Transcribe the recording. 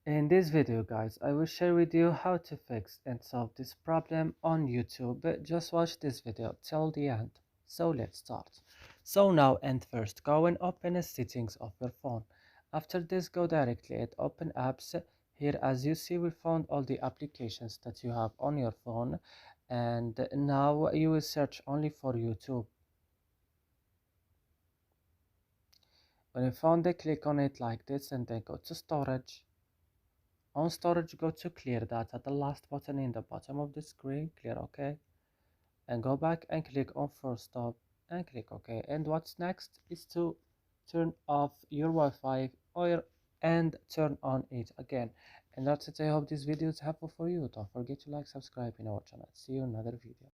In this video guys, I will share with you how to fix and solve this problem on YouTube. Just watch this video till the end. So let's start. So now and first go and open the settings of your phone. After this go directly at open apps. Here as you see we found all the applications that you have on your phone, and now you will search only for YouTube. When you found it, click on it like this and then go to storage. On storage, go to clear data, the last button in the bottom of the screen, clear OK, and go back and click on force stop and click OK. And what's next is to turn off your Wi-Fi and turn on it again. And that's it. I hope this video is helpful for you. Don't forget to like, subscribe in our channel. See you in another video.